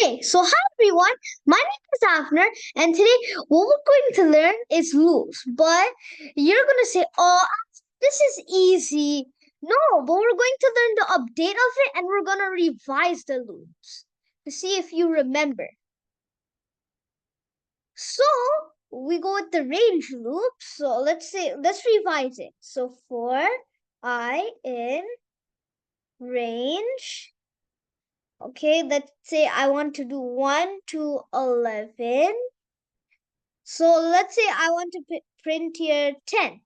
Okay, so hi everyone, my name is Afner, and today what we're going to learn is loops. But you're going to say, oh, this is easy. No, but we're going to learn the update of it and we're going to revise the loops to see if you remember. So we go with the range loop. So let's revise it. So for I in range. Okay, let's say I want to do 1 to 11. So let's say I want to print here 10.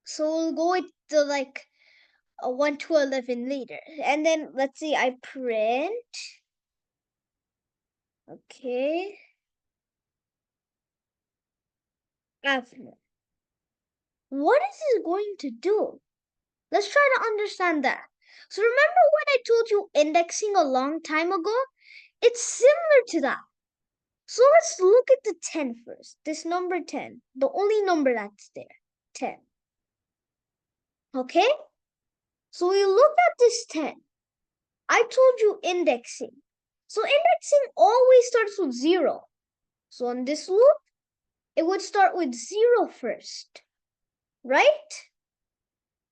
So we'll go with the 1 to 11 later. And then let's say I print. Okay. After. What is this going to do? Let's try to understand that. So remember when I told you indexing a long time ago? It's similar to that. So let's look at the 10 first. This number 10, the only number that's there, 10. Okay? So we look at this 10. I told you indexing. So indexing always starts with 0. So on this loop, it would start with 0 first, right?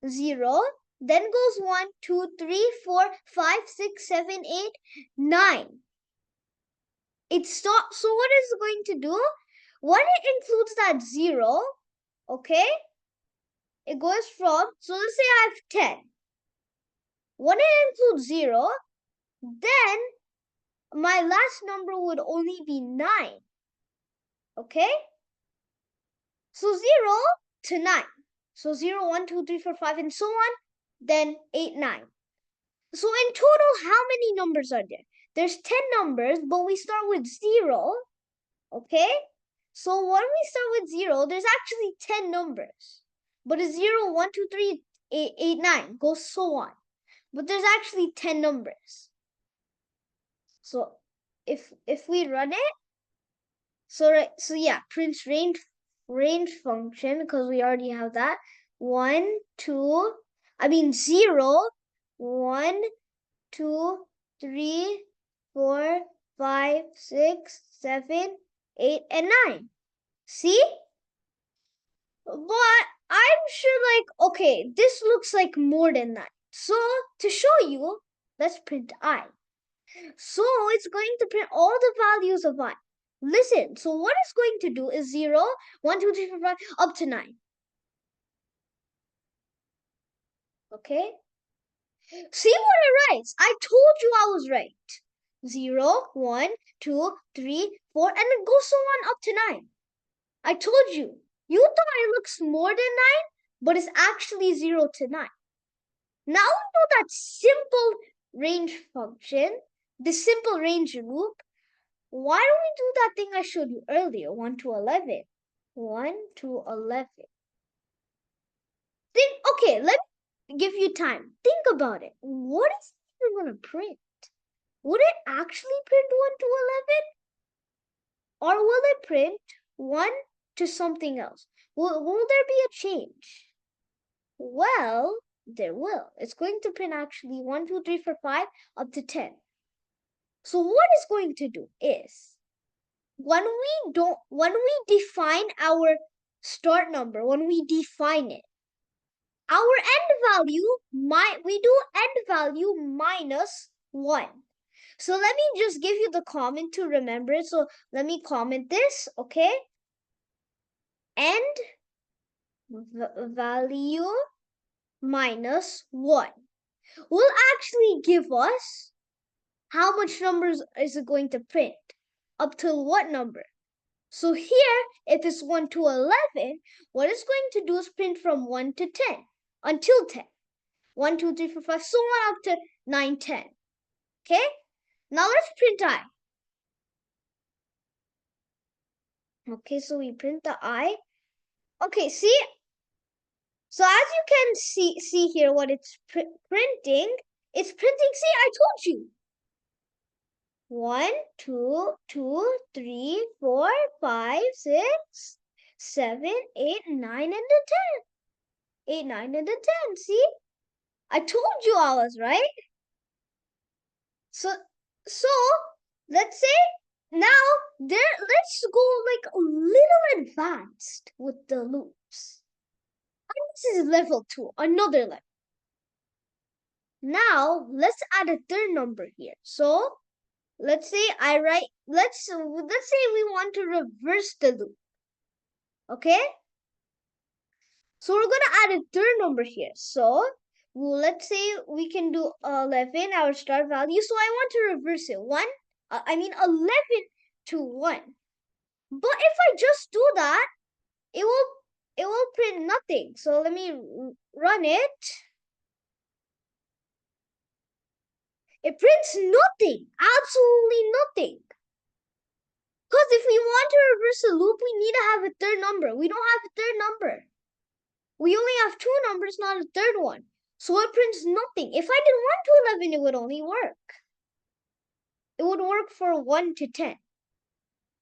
0, then goes 1, 2, 3, 4, 5, 6, 7, 8, 9. It stops. So what is it going to do? When it includes that 0, okay, it goes from, so let's say I have 10. When it includes 0, then my last number would only be 9. Okay? So 0 to 9. So 0, 1, 2, 3, 4, 5, and so on. Then 8, 9. So in total, how many numbers are there? There's 10 numbers, but we start with 0. Okay? So when we start with 0, there's actually 10 numbers. But it's 0, 1, 2, 3, 8, 9, goes so on. But there's actually 10 numbers. So if we run it, so yeah, prints range function, because we already have that. 1, 2, 0, 1, 2, 3, 4, 5, 6, 7, 8, and 9. See? But I'm sure okay, this looks like more than that. So to show you, let's print I. So it's going to print all the values of I. Listen, so what it's going to do is 0, 1, 2, 3, 4, 5, up to 9. Okay? See what it writes? I told you I was right. 0, 1, 2, 3, 4, and it goes so on up to 9. I told you. You thought it looks more than 9, but it's actually 0 to 9. Now we know that simple range function, the simple range loop. Why don't we do that thing I showed you earlier, 1 to 11? 1 to 11. Okay, let me give you time. Think about it. What is it even going to print? Would it actually print 1 to 11? Or will it print 1 to something else? Will there be a change? Well, there will. It's going to print actually 1, 2, 3, 4, 5 up to 10. So what it's going to do is when we define our start number, when we define it, our end value we do end value minus 1. So let me just give you the comment to remember it. So let me comment this, okay? End value minus 1 will actually give us how much numbers is it going to print? Up till what number? So here, if it's 1 to 11, what it's going to do is print from 1 to 10 until 10. 1, 2, 3, 4, 5, so on up to 9, 10. Okay? Now let's print I. Okay, so we print the I. Okay, see? So as you can see here what it's printing, it's printing, see, I told you. 1, 2, 2, 3, 4, 5, 6, 7, 8, 9, and the 10. 8, 9, and the 10. See? I told you I was right. So let's say now let's go like a little advanced with the loops. And this is level 2, another level. Now let's add a third number here. So let's say let's say we want to reverse the loop. Okay? So we're gonna add a third number here. So let's say we can do 11, our start value. So I want to reverse it. 11 to 1. But if I just do that, it will print nothing. So let me run it. It prints nothing, absolutely nothing. Because if we want to reverse a loop, we need to have a third number. We don't have a third number. We only have 2 numbers, not a third one. So it prints nothing. If I did 1 to 11, it would only work. It would work for 1 to 10.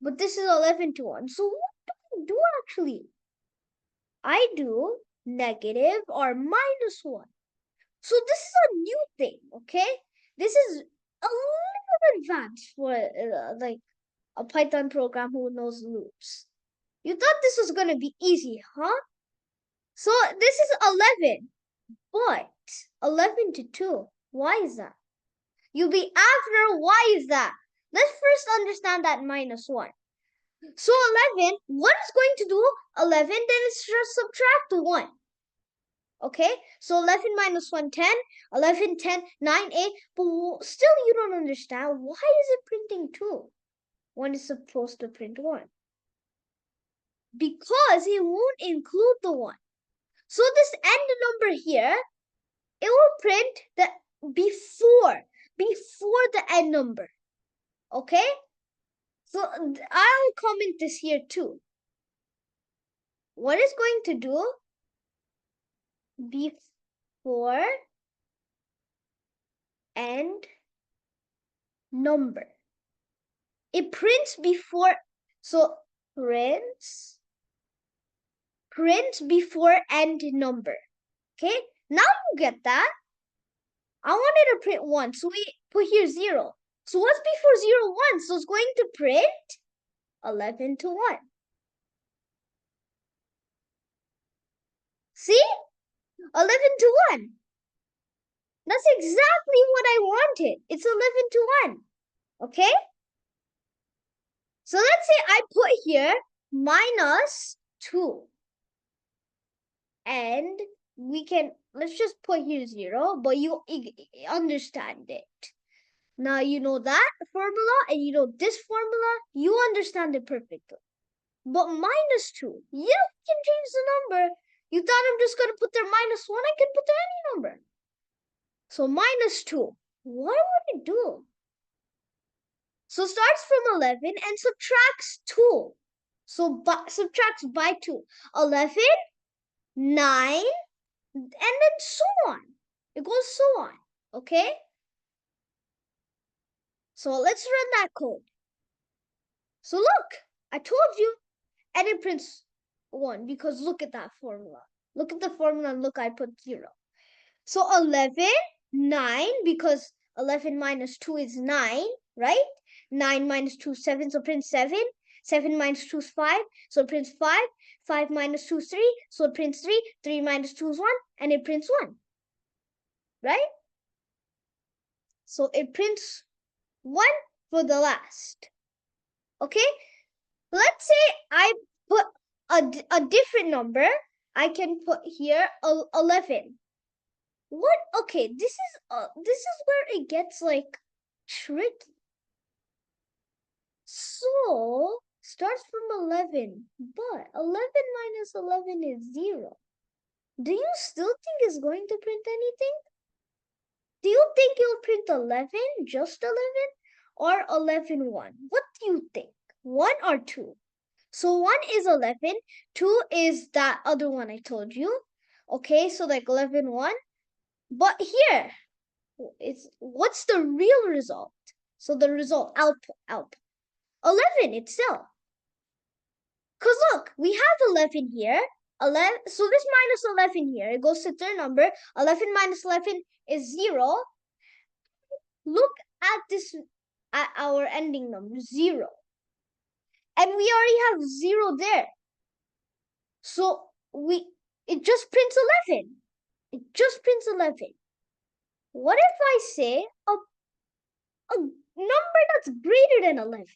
But this is 11 to 1. So what do I do actually? I do negative or minus 1. So this is a new thing, okay? This is a little advanced for like a Python program who knows loops. You thought this was going to be easy, huh? So this is 11, but 11 to 2. Why is that? You'll be after, why is that? Let's first understand that minus 1. So 11, what is going to do 11? Then it's just subtract 1. Okay, so 11 minus 1, 10, 11, 10, 9, 8. But still you don't understand. Why is it printing 2 when it's supposed to print 1? Because it won't include the 1. So this end number here, it will print the before the end number. Okay? So I'll comment this here too. What it's going to do before end number. It prints before, so prints before end number. Okay? Now you get that. I wanted to print 1, so we put here 0. So what's before 0, 1? So it's going to print 11 to 1. See? 11 to 1. That's exactly what I wanted. It's 11 to 1. Okay? So let's say I put here minus 2. And let's just put here 0, but you understand it. Now you know that formula and you know this formula, you understand it perfectly. But minus 2, you can change the number. You thought I'm just going to put there minus 1, I can put there any number. So minus 2, what would it do? So starts from 11 and subtracts 2. So subtracts by 2. 11, 9, and then so on. It goes so on. Okay? So let's run that code. So look, I told you, and it prints 1 because look at that formula. Look at the formula and look, I put 0. So 11, 9, because 11 minus 2 is 9, right? 9 minus 2 is 7, so print 7. 7 minus 2 is 5, so it prints 5. 5 minus 2 is 3, so it prints 3. 3 minus 2 is 1, and it prints 1. Right? So it prints 1 for the last. Okay? Let's say I put a different number. I can put here 11. What? Okay, this is where it gets like tricky. So starts from 11, but 11 minus 11 is 0. Do you still think it's going to print anything? Do you think it'll print 11, just 11, or 11, 1? What do you think? 1 or 2? So 1 is 11, 2 is that other one I told you. Okay, so like 11, 1. But here, what's the real result? So the result, output. 11 itself. Because look, we have 11 here. 11. So this minus 11 here, it goes to third number. 11 minus 11 is 0. Look at our ending number 0. And we already have 0 there. So it just prints 11. It just prints 11. What if I say a number that's greater than 11?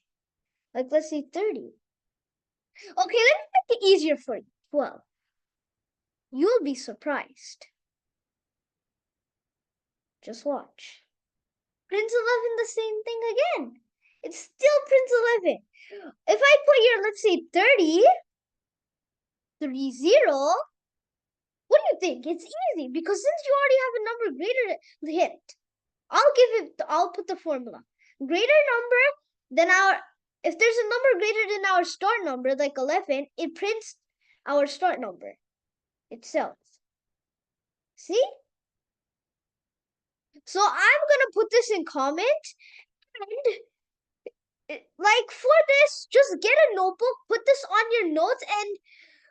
Like, let's say 30. Okay, let me make it easier for you. 12. You'll be surprised. Just watch. Prints 11 the same thing again. It still prints 11. If I put here, let's say 30, 30, what do you think? It's easy because since you already have a number greater than hint, I'll put the formula. Greater number than if there's a number greater than our start number, like 11, it prints our start number itself. See? So I'm gonna put this in comment, and like for this, just get a notebook, put this on your notes, and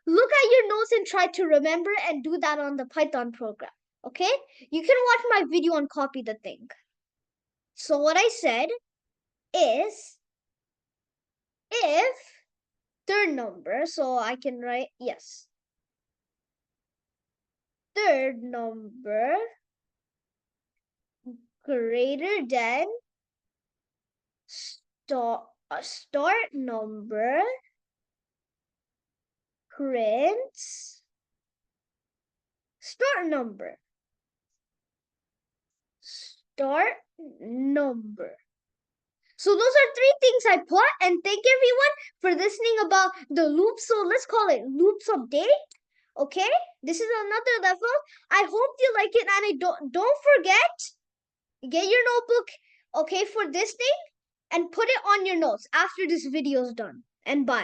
look at your notes and try to remember and do that on the Python program. Okay? You can watch my video and copy the thing. So what I said is if third number, so I can write, yes, third number greater than start number prints start number. Start number. So those are 3 things I put, and thank everyone for listening about the loop. So let's call it loops update. Okay, this is another level. I hope you like it, and don't forget, get your notebook, okay, for this thing, and put it on your notes after this video is done. And bye.